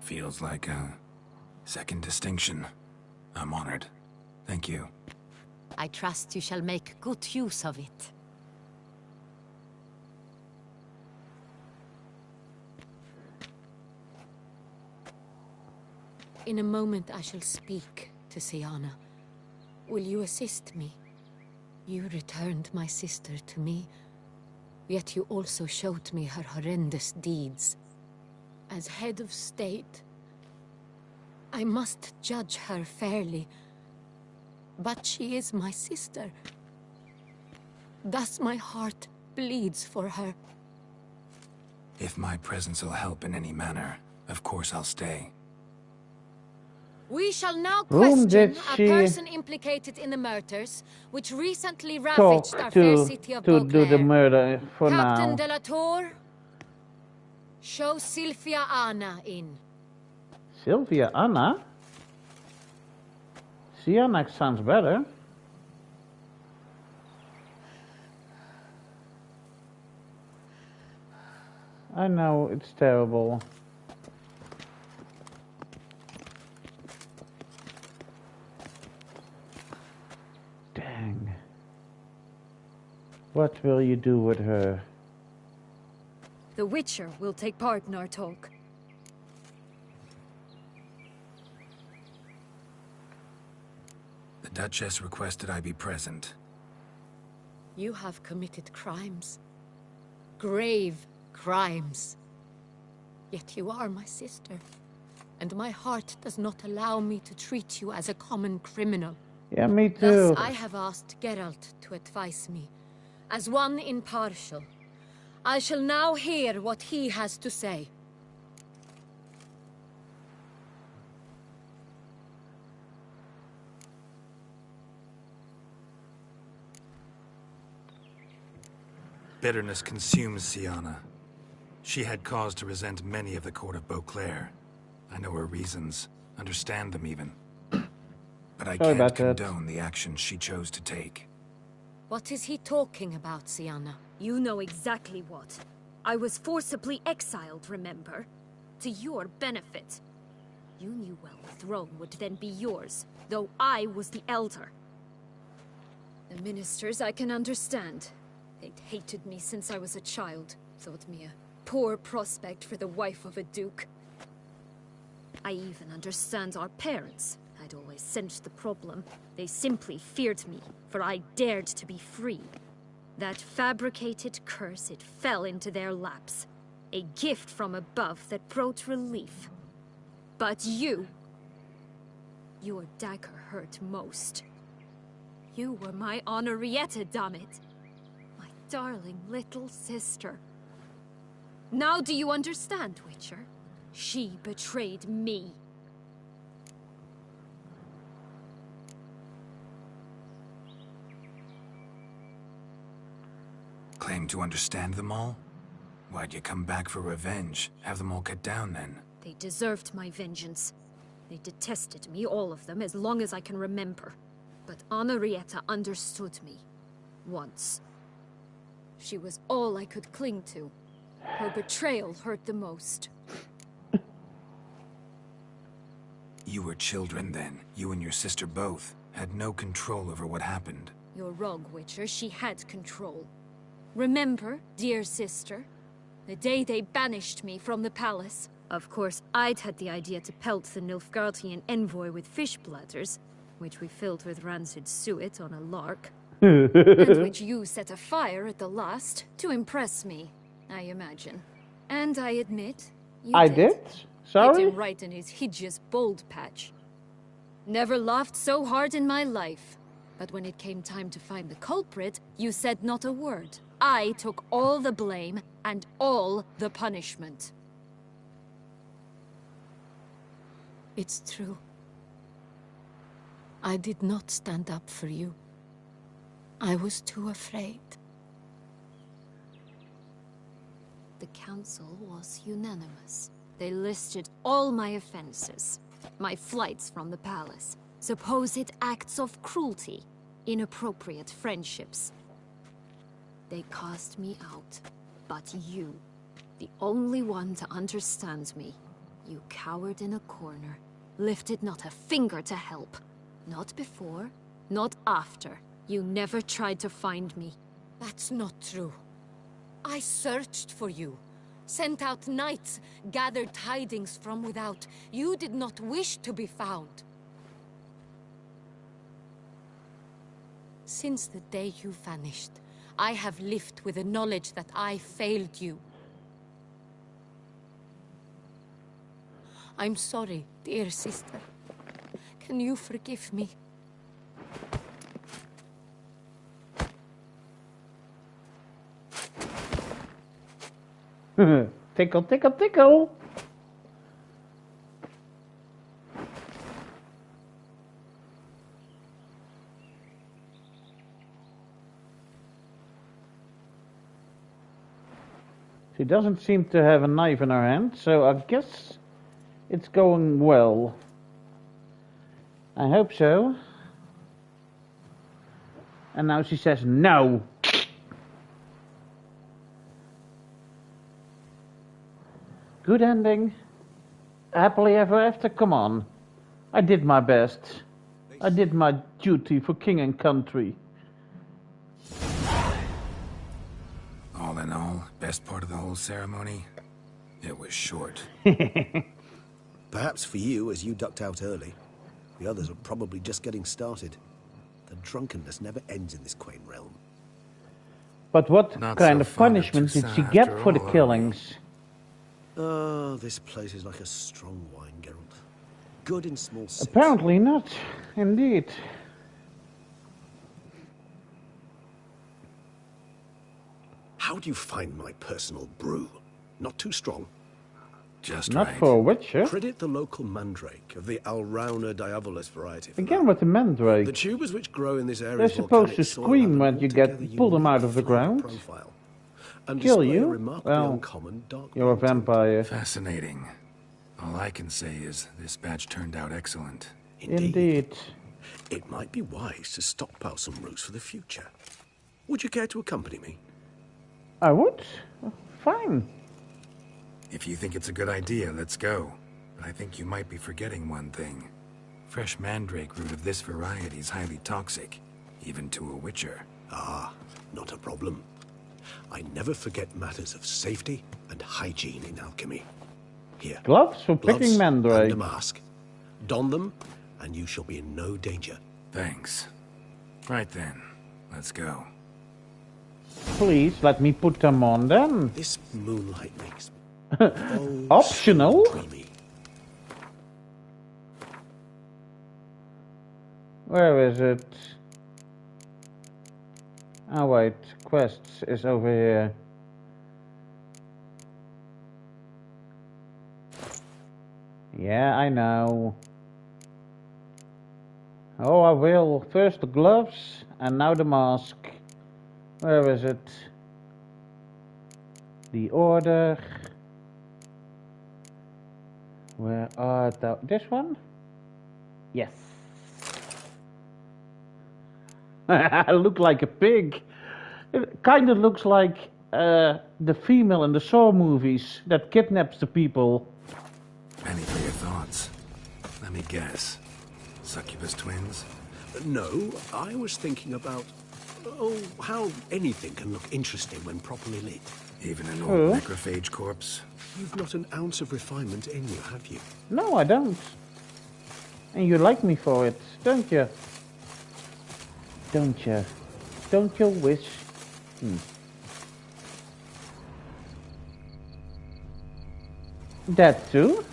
Feels like a second distinction. I'm honored. Thank you. I trust you shall make good use of it. In a moment I shall speak to Syanna. Will you assist me? You returned my sister to me, yet you also showed me her horrendous deeds. As head of state, I must judge her fairly. But she is my sister. Thus my heart bleeds for her. If my presence will help in any manner, of course I'll stay. We shall now Whom question did a she person implicated in the murders, which recently talk ravaged our fair city of to do the Beauclair. murder for Captain now? de la Tour, show Sylvia Anna in. Sylvia Anna? Syanna sounds better. I know, it's terrible. Dang. What will you do with her? The Witcher will take part in our talk. The Duchess requested I be present. You have committed crimes. Grave crimes. Yet you are my sister. And my heart does not allow me to treat you as a common criminal. Yeah, me too. Thus I have asked Geralt to advise me, as one impartial. I shall now hear what he has to say. Bitterness consumes Syanna. She had cause to resent many of the court of Beauclair. I know her reasons, understand them even. but I Sorry can't about that. condone the actions she chose to take. What is he talking about, Sienna? You know exactly what. I was forcibly exiled, remember? To your benefit. You knew well the throne would then be yours, though I was the elder. The ministers I can understand. They'd hated me since I was a child. Thought me a poor prospect for the wife of a duke. I even understand our parents. I'd always sensed the problem. They simply feared me, for I dared to be free. That fabricated curse, it fell into their laps. A gift from above that brought relief. But you... your dagger hurt most. You were my Henrietta, damn it. My darling little sister. Now do you understand, Witcher? She betrayed me. Claim to understand them all? Why'd you come back for revenge? Have them all cut down, then? They deserved my vengeance. They detested me, all of them, as long as I can remember. But Henrietta understood me. Once. She was all I could cling to. Her betrayal hurt the most. You were children then. You and your sister both had no control over what happened. You're wrong, Witcher. She had control. Remember, dear sister? The day they banished me from the palace. Of course, I'd had the idea to pelt the Nilfgaardian envoy with fish bladders, which we filled with rancid suet on a lark. And which you set afire at the last, to impress me, I imagine. And I admit, you did? Hit Sorry? him right in his hideous bald patch. Never laughed so hard in my life. But when it came time to find the culprit, you said not a word. I took all the blame and all the punishment. It's true. I did not stand up for you. I was too afraid. The council was unanimous. They listed all my offenses. My flights from the palace, supposed acts of cruelty, inappropriate friendships. They cast me out. But you, the only one to understand me, you cowered in a corner, lifted not a finger to help. Not before, not after. You never tried to find me. That's not true. I searched for you. Sent out knights, gathered tidings from without. You did not wish to be found. Since the day you vanished, I have lived with the knowledge that I failed you. I'm sorry, dear sister. Can you forgive me? Tickle, tickle, tickle. She doesn't seem to have a knife in her hand, so I guess it's going well. I hope so. And now she says no. Good ending. Happily ever after. Come on. I did my best. I did my duty for king and country. All in all, best part of the whole ceremony? It was short. Perhaps for you, as you ducked out early. The others are probably just getting started. The drunkenness never ends in this quaint realm. But what Not kind so of fun at punishment did she Toussaint get after for the all, are we? killings? Oh, this place is like a strong wine, Geralt. Good in small sips. Apparently not. Indeed. How do you find my personal brew? Not too strong. Just Not right. for a witcher. Credit the local mandrake of the Alrauna diavolis variety. for Again that. with the mandrake. The tubers which grow in this area They're of supposed to volcanic soil scream have when an you get altogether pull them unique out of the flavor ground. profile, and Kill display a you? remarkably Well, uncommon dark you're a brown tint. vampire. Fascinating. All I can say is this batch turned out excellent. Indeed. It might be wise to stockpile some roots for the future. Would you care to accompany me? I would. Fine. If you think it's a good idea, let's go. But I think you might be forgetting one thing. Fresh mandrake root of this variety is highly toxic, even to a witcher. Ah, not a problem. I never forget matters of safety and hygiene in alchemy. Here. Gloves for picking mandrake. And a mask. Don them, and you shall be in no danger. Thanks. Right then, let's go. Please let me put them on then. This moonlight makes optional. Dreamy. Where is it? Oh wait, quests is over here. Yeah, I know. Oh, I will. First the gloves, and now the mask. Where is it? The order. Where are the... This one? Yes. I look like a pig. It kind of looks like the female in the Saw movies that kidnaps the people. Any for your thoughts? Let me guess. Succubus twins? No, I was thinking about... Oh, how anything can look interesting when properly lit. Even an old necrophage corpse? You've not an ounce of refinement in you, have you? No, I don't. And you like me for it, don't you? Don't you? Don't you wish? That too?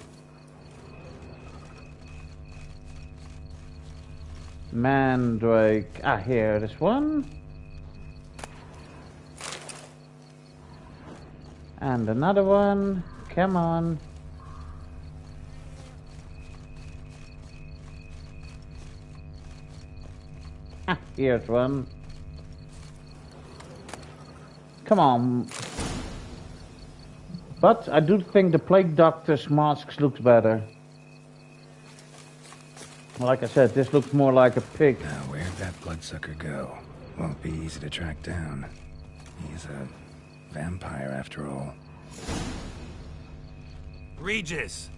Mandrake. Ah, here, this one. And another one. Come on. Ah, here's one. Come on. But I do think the Plague Doctor's masks looks better. Like I said, this looks more like a pig. Now, where'd that bloodsucker go? Won't be easy to track down. He's a vampire after all. Regis!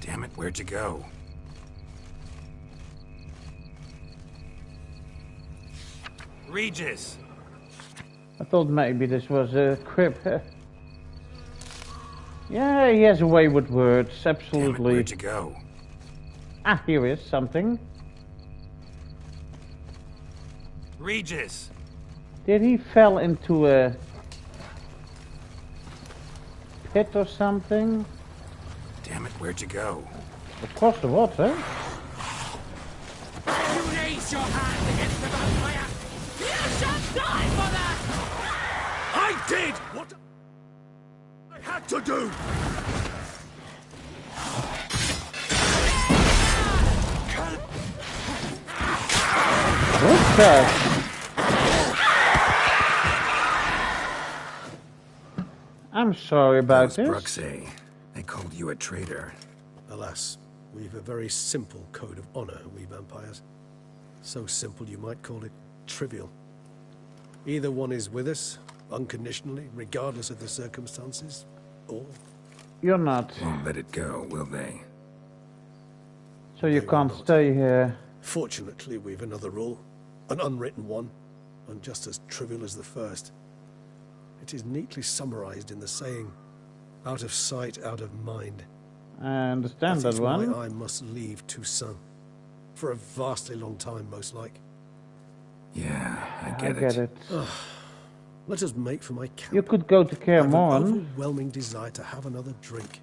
Damn it, where'd you go? Regis! I thought maybe this was a crib. Yeah, he has a way with words, absolutely. Damn it, where'd you go? Ah, here is something. Regis! Did he fell into a pit or something? Damn it, where'd you go? Across the water? You raise your hand against the vampire! You shall die for that! I did what I had to do! What's that? I'm sorry about Those this. Bruxay. They called you a traitor. Alas, we've a very simple code of honor, we vampires. So simple you might call it trivial. Either one is with us, unconditionally, regardless of the circumstances, or... You're not. Won't let it go, will they? So you can't stay here. Fortunately, we've another rule. An unwritten one, and just as trivial as the first. It is neatly summarized in the saying, out of sight, out of mind. I understand that is one. why I must leave Toussaint. For a vastly long time, most like. Yeah, I get it. Let us make for my camp. You could go to I have an Caermon. overwhelming desire to have another drink.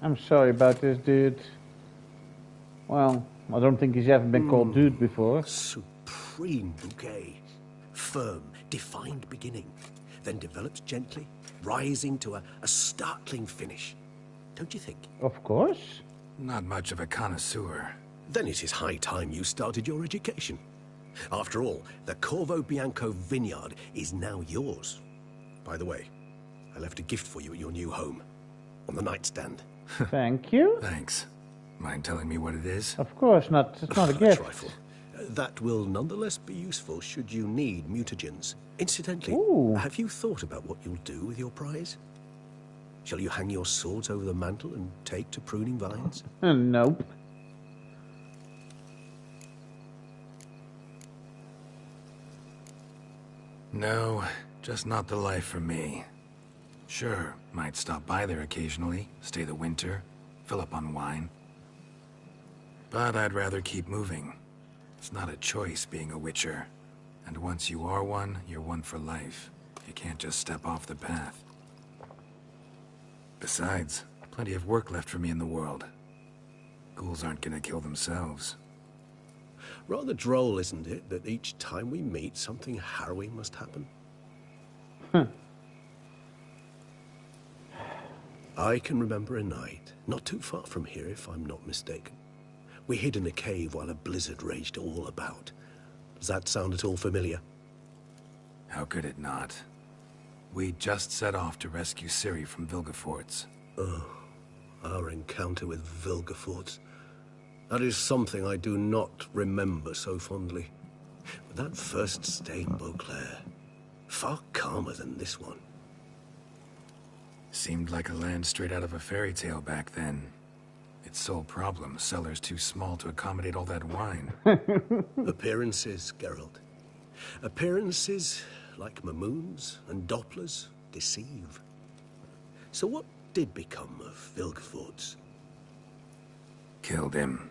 I'm sorry about this, dude. Well, I don't think he's ever been called dude before. Supreme bouquet. Firm, defined beginning. Then develops gently, rising to a startling finish. Don't you think? Of course. Not much of a connoisseur. Then it is high time you started your education. After all, the Corvo Bianco vineyard is now yours. By the way, I left a gift for you at your new home. On the nightstand. Thank you. Thanks. Mind telling me what it is? Of course not. It's not a gift. Trifle. That will nonetheless be useful should you need mutagens. Incidentally, have you thought about what you'll do with your prize? Shall you hang your swords over the mantle and take to pruning vines? Nope. No, just not the life for me. Sure, might stop by there occasionally, stay the winter, fill up on wine. But I'd rather keep moving. It's not a choice being a witcher. And once you are one, you're one for life. You can't just step off the path. Besides, plenty of work left for me in the world. Ghouls aren't gonna kill themselves. Rather droll, isn't it, that each time we meet, something harrowing must happen? I can remember a night, not too far from here if I'm not mistaken. We hid in a cave while a blizzard raged all about. Does that sound at all familiar? How could it not? We just set off to rescue Ciri from Vilgefortz. Oh, our encounter with Vilgefortz. That is something I do not remember so fondly. But that first stay in Beauclair, far calmer than this one. Seemed like a land straight out of a fairy tale back then. Its sole problem, cellar's too small to accommodate all that wine. Appearances, Geralt. Appearances, like Mamoons and Dopplers, deceive. So what did become of Vilgefortz? Killed him.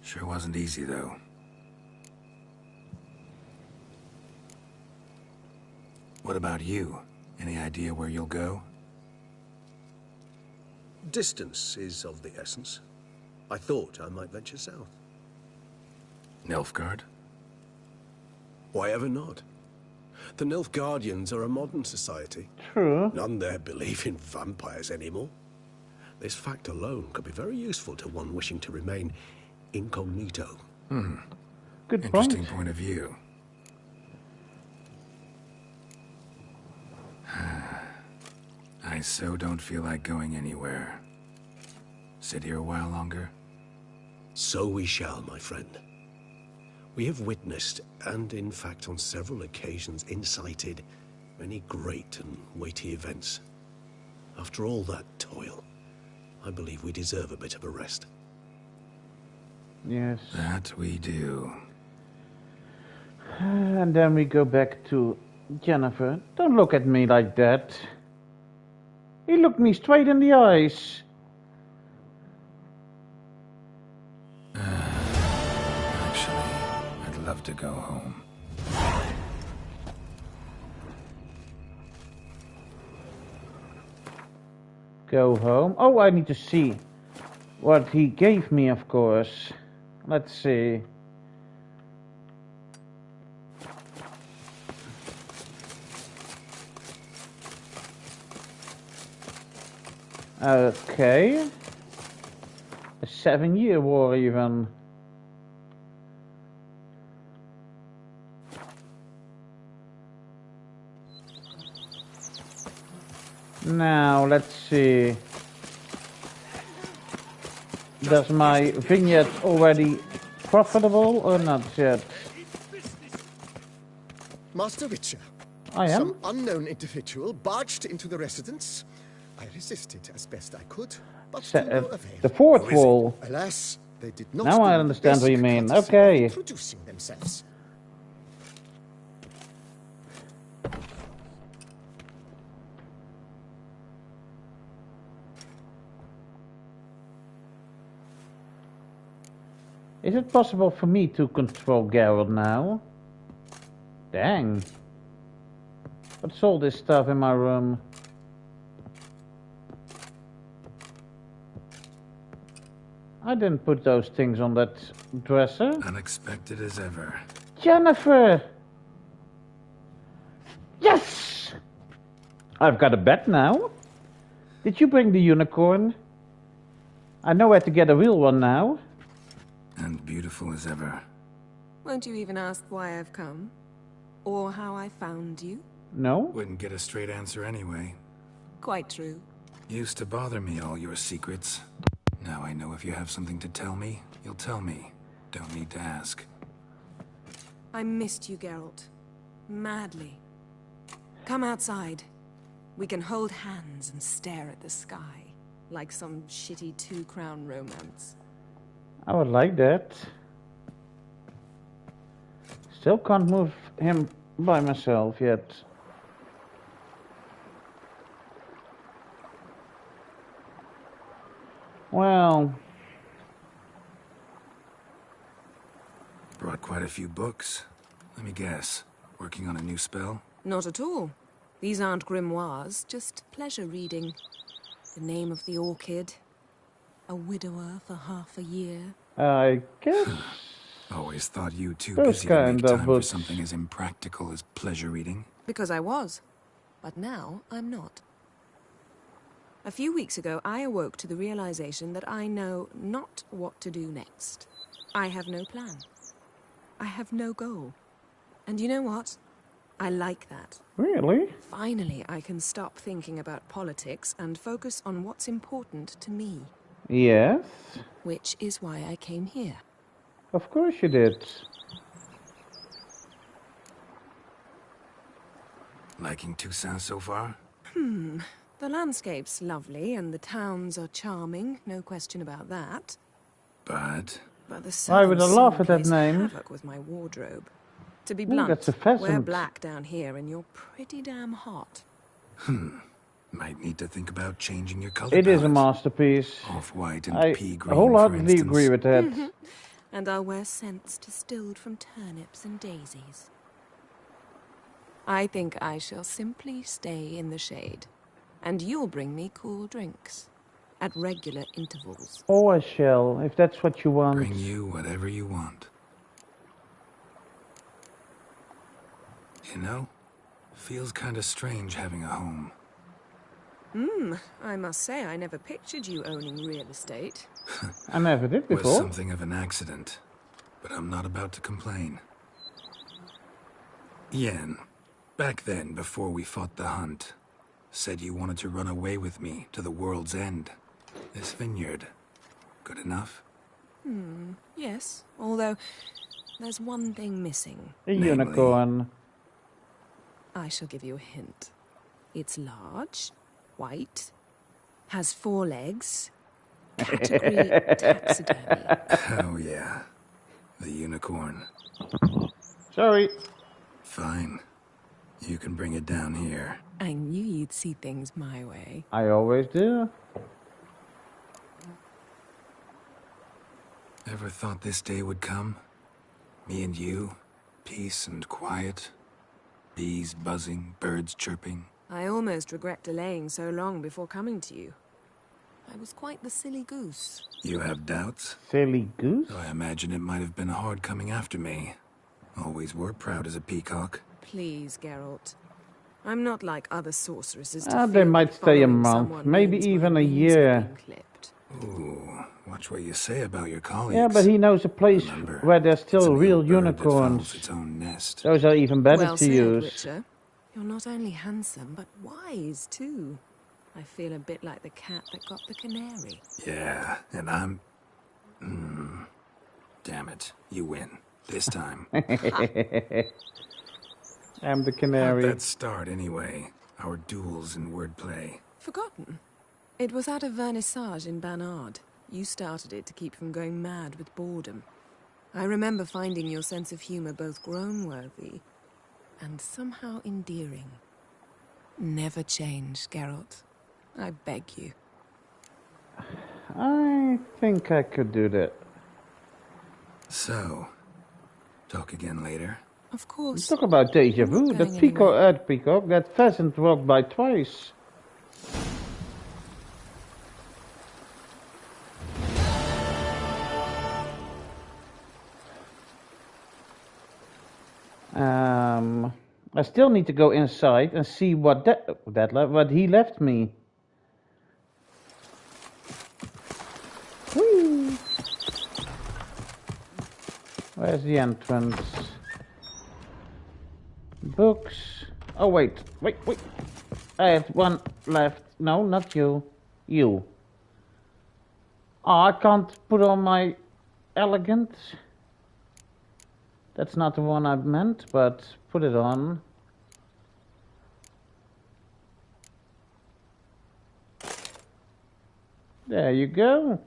Sure wasn't easy, though. What about you? Any idea where you'll go? Distance is of the essence. I thought I might venture south. Nilfgaard? Why ever not? The Nilfgaardians are a modern society. True. None there believe in vampires anymore. This fact alone could be very useful to one wishing to remain incognito. Good Interesting point of view. I so don't feel like going anywhere. Sit here a while longer? So we shall, my friend. We have witnessed, and in fact on several occasions incited, many great and weighty events. After all that toil, I believe we deserve a bit of a rest. Yes. That we do. And then we go back to Jennifer. Don't look at me like that. He looked me straight in the eyes. Actually, I'd love to go home. Go home. Oh, I need to see what he gave me, of course. Let's see. Okay. A 7-year war even. Now, let's see. Does my vineyard already profitable or not yet? Master Witcher. I am. Some unknown individual barged into the residence. I resisted as best I could, but to no avail. The fourth wall. Alas, they did not. Now I understand what you mean. Okay. Introducing themselves. Is it possible for me to control Geralt now? Dang. What's all this stuff in my room? I didn't put those things on that dresser. Unexpected as ever. Jennifer! Yes! I've got a bed now. Did you bring the unicorn? I know where to get a real one now. And beautiful as ever. Won't you even ask why I've come? Or how I found you? No? Wouldn't get a straight answer anyway. Quite true. Used to bother me, all your secrets. Now I know if you have something to tell me, you'll tell me. Don't need to ask. I missed you, Geralt. Madly. Come outside. We can hold hands and stare at the sky. Like some shitty two-crown romance. I would like that. Still can't move him by myself yet. Well... Brought quite a few books. Let me guess. Working on a new spell? Not at all. These aren't grimoires, just pleasure reading. The Name of the Orchid. A widower for half a year. I guess... Always thought you too Those busy to kind make of time for books. something as impractical as pleasure reading. Because I was. But now, I'm not. A few weeks ago, I awoke to the realization that I know not what to do next. I have no plan. I have no goal. And you know what? I like that. Really? Finally, I can stop thinking about politics and focus on what's important to me. Yes? Which is why I came here. Of course you did. Liking Toussaint so far? The landscape's lovely and the towns are charming, no question about that. But But the Why would I sun laugh soon at that plays name? havoc with my wardrobe. To be Ooh, blunt, that's a wear pheasant. black down here and you're pretty damn hot. might need to think about changing your color It is a palette. masterpiece. Off-white and I pea green, wholeheartedly for agree instance. with that. And I'll wear scents distilled from turnips and daisies. I think I shall simply stay in the shade. And you'll bring me cool drinks. At regular intervals. Oh, I shall, if that's what you want. Bring you whatever you want. You know, feels kind of strange having a home. I must say I never pictured you owning real estate. I never did Was before. something of an accident, but I'm not about to complain. Yen, back then, before we fought the hunt, said you wanted to run away with me to the world's end. This vineyard, good enough? Yes, although there's one thing missing. A unicorn. I shall give you a hint. It's large, white, has 4 legs, category taxidermy. Oh yeah, the unicorn. Sorry. Fine. You can bring it down here. I knew you'd see things my way. I always do. Ever thought this day would come? Me and you, peace and quiet. Bees buzzing, birds chirping. I almost regret delaying so long before coming to you. I was quite the silly goose. You have doubts? Silly goose? I imagine it might have been hard coming after me. Always were proud as a peacock. Please, Geralt. I'm not like other sorceresses. They might stay a month, maybe even a year. Ooh, watch what you say about your colleagues. Yeah, but he knows a place Remember, where there's it's still a real bird that fouls unicorns. its own nest. Those are even better Well to said, use. Witcher. You're not only handsome, but wise, too. I feel a bit like the cat that got the canary. Yeah, and I'm... Damn it, you win. This time. I'm the How'd canary. that start, anyway? Our duels and wordplay. Forgotten. It was at a vernissage in Banard. You started it to keep from going mad with boredom. I remember finding your sense of humor both groan-worthy and somehow endearing. Never change, Geralt. I beg you. I think I could do that. So, talk again later. Of course. Talk about deja vu. not That going peacock, that pheasant walked by twice. I still need to go inside and see what what he left me. Whee! Where's the entrance? Books. Oh, wait. I have one left. No, not you. You. Oh, I can't put on my elegant. That's not the one I meant, but put it on. There you go.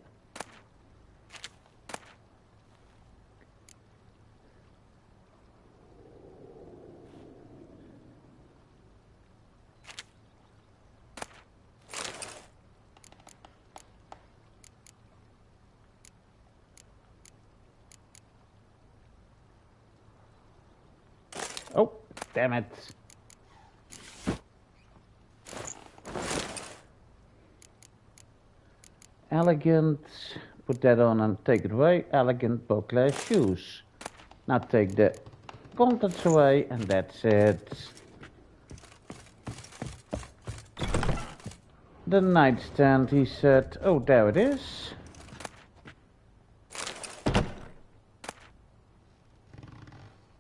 Oh, damn it. Elegant, put that on and take it away. Elegant Beauclair shoes. Now take the contents away and that's it. The nightstand, he said. Oh, there it is.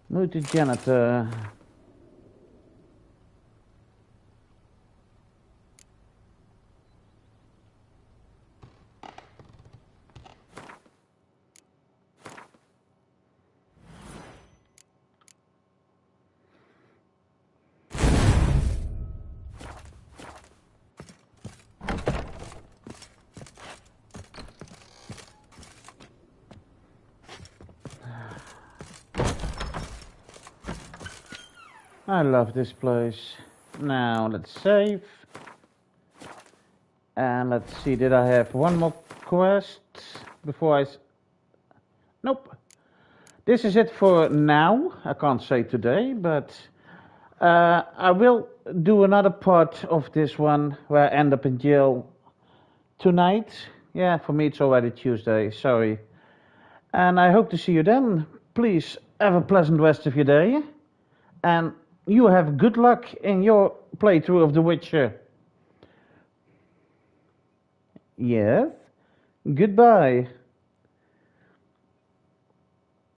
Multi-janitor. I love this place. Now let's save. And let's see, did I have one more quest before nope. This is it for now. I can't say today, but I will do another part of this one where I end up in jail tonight. Yeah, for me it's already Tuesday, sorry. And I hope to see you then. Please have a pleasant rest of your day. And you have good luck in your playthrough of The Witcher. Yes. Goodbye.